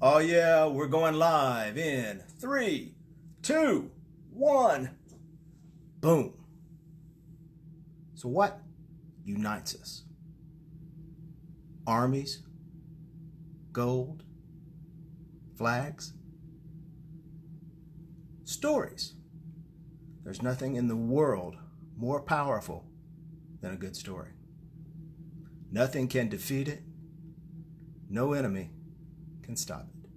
Oh, yeah, we're going live in three, two, one. Boom. So, what unites us? Armies, gold, flags, stories. There's nothing in the world more powerful than a good story. Nothing can defeat it. No enemy can stop it.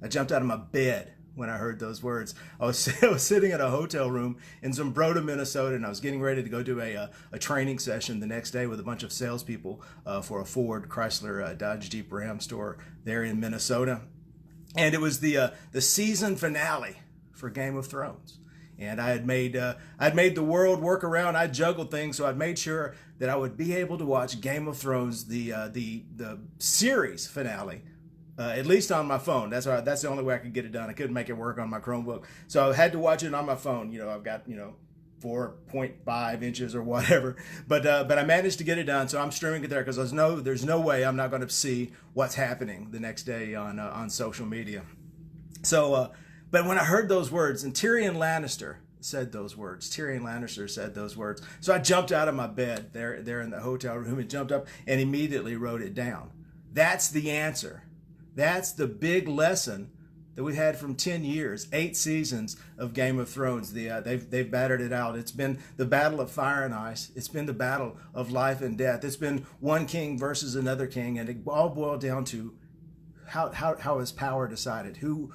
I jumped out of my bed when I heard those words. I was sitting in a hotel room in Zumbrota, Minnesota, and I was getting ready to go do a training session the next day with a bunch of salespeople for a Ford, Chrysler, Dodge, Jeep, Ram store there in Minnesota. And it was the season finale for Game of Thrones. And I'd made the world work around. I juggled things, so I'd made sure that I would be able to watch Game of Thrones, the series finale, at least on my phone. That's the only way I could get it done. I couldn't make it work on my Chromebook, so I had to watch it on my phone. You know, I've got 4.5 inches or whatever, but I managed to get it done. So I'm streaming it there because there's no way I'm not going to see what's happening the next day on social media. So. But when I heard those words, and Tyrion Lancaster said those words, so I jumped out of my bed there in the hotel room and jumped up and immediately wrote it down. That's the answer. That's the big lesson that we had from 10 years, 8 seasons of Game of Thrones. They've battered it out. It's been the battle of fire and ice. It's been the battle of life and death. It's been one king versus another king, and it all boiled down to how is power decided? Who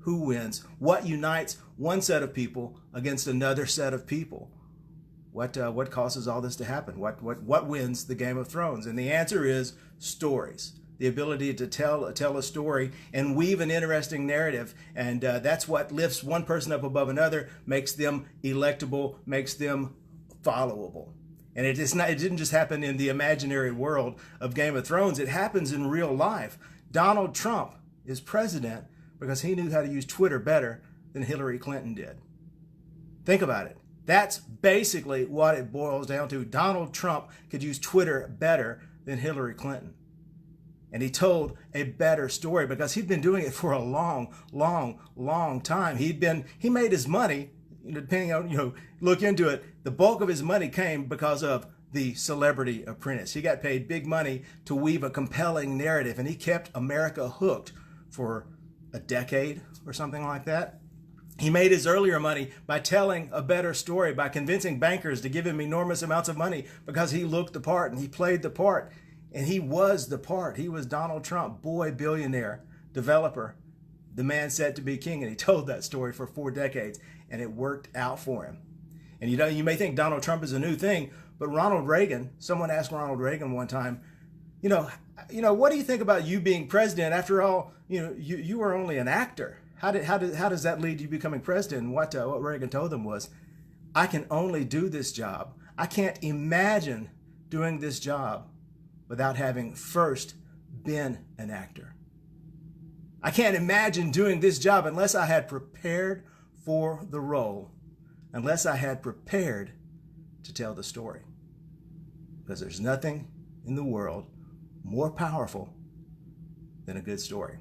wins? What unites one set of people against another set of people? What causes all this to happen? What wins the Game of Thrones? And the answer is stories. The ability to tell a story and weave an interesting narrative, and that's what lifts one person up above another, makes them electable, makes them followable. And it didn't just happen in the imaginary world of Game of Thrones. It happens in real life. Donald Trump is president because he knew how to use Twitter better than Hillary Clinton did. Think about it. That's basically what it boils down to. Donald Trump could use Twitter better than Hillary Clinton. And he told a better story because he'd been doing it for a long, long, long time. He made his money, depending on, look into it, the bulk of his money came because of The Celebrity Apprentice. He got paid big money to weave a compelling narrative, and he kept America hooked for a decade or something like that. He made his earlier money by telling a better story, by convincing bankers to give him enormous amounts of money because he looked the part and he played the part and he was the part. He was Donald Trump, boy billionaire, developer, the man said to be king, and he told that story for 4 decades and it worked out for him. And you may think Donald Trump is a new thing, but Ronald Reagan, someone asked Ronald Reagan one time, what do you think about you being president? After all, you were only an actor. How does that lead to you becoming president? And what Reagan told them was, I can only do this job. I can't imagine doing this job without having first been an actor. I can't imagine doing this job unless I had prepared for the role, unless I had prepared to tell the story. Because there's nothing in the world more powerful than a good story.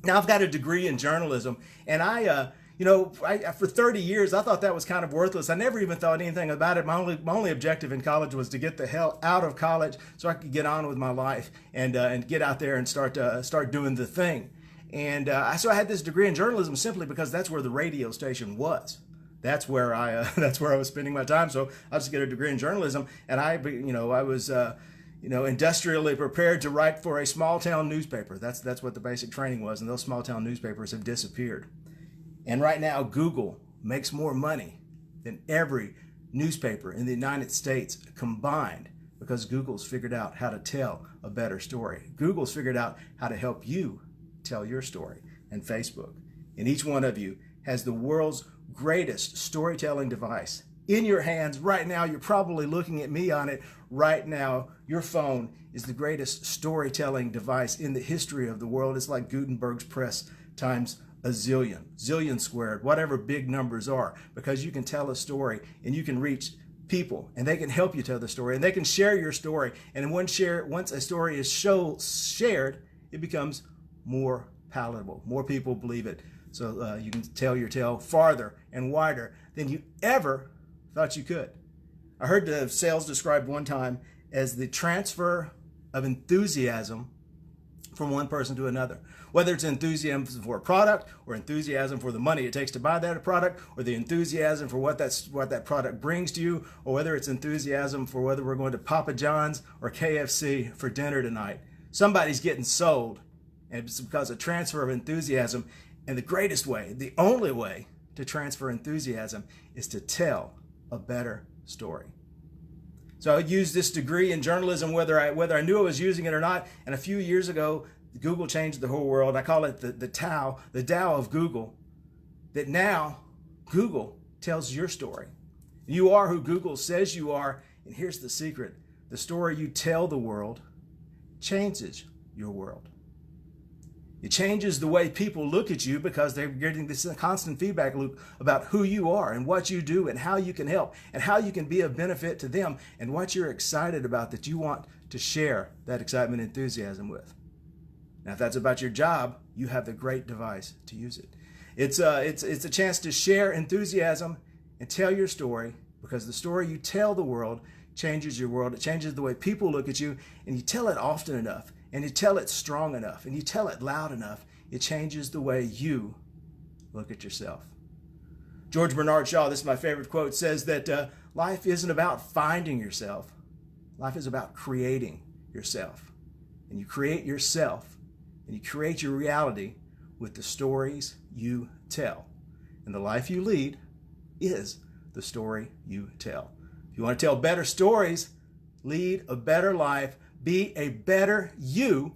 Now, I've got a degree in journalism, and I for 30 years, I thought that was kind of worthless. I never even thought anything about it. My only objective in college was to get the hell out of college so I could get on with my life and get out there and start doing the thing. And so I had this degree in journalism simply because that's where the radio station was. That's where I was spending my time. So I just get a degree in journalism, and I was industrially prepared to write for a small town newspaper. That's what the basic training was, and those small town newspapers have disappeared. And right now, Google makes more money than every newspaper in the United States combined because Google's figured out how to tell a better story. Google's figured out how to help you tell your story, and Facebook. And each one of you has the world's greatest storytelling device in your hands right now. You're probably looking at me on it right now. Your phone is the greatest storytelling device in the history of the world. It's like Gutenberg's press times a zillion squared, whatever big numbers are, because you can tell a story and you can reach people, and they can help you tell the story, and they can share your story. And once a story is shared, it becomes more palatable. More people believe it. So you can tell your tale farther and wider than you ever thought you could. I heard the sales described one time as the transfer of enthusiasm from one person to another. Whether it's enthusiasm for a product, or enthusiasm for the money it takes to buy that product, or the enthusiasm for what that product brings to you, or whether it's enthusiasm for whether we're going to Papa John's or KFC for dinner tonight. Somebody's getting sold, and it's because of transfer of enthusiasm. And the greatest way, the only way to transfer enthusiasm is to tell a better story. So I used this degree in journalism whether I knew I was using it or not. And a few years ago, Google changed the whole world. I call it the Tao of Google. That now Google tells your story. You are who Google says you are. And here's the secret. The story you tell the world changes your world. It changes the way people look at you because they're getting this constant feedback loop about who you are and what you do and how you can help and how you can be of benefit to them and what you're excited about that you want to share that excitement and enthusiasm with. Now, if that's about your job, you have the great device to use it. It's a chance to share enthusiasm and tell your story, because the story you tell the world changes your world. It changes the way people look at you, and you tell it often enough, and you tell it strong enough, and you tell it loud enough, it changes the way you look at yourself. George Bernard Shaw, this is my favorite quote, says that life isn't about finding yourself. Life is about creating yourself. And you create yourself, and you create your reality with the stories you tell. And the life you lead is the story you tell. If you want to tell better stories, lead a better life, be a better you,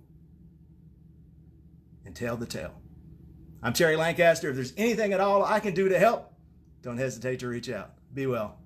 and tell the tale. I'm Terry Lancaster. If there's anything at all I can do to help, don't hesitate to reach out. Be well.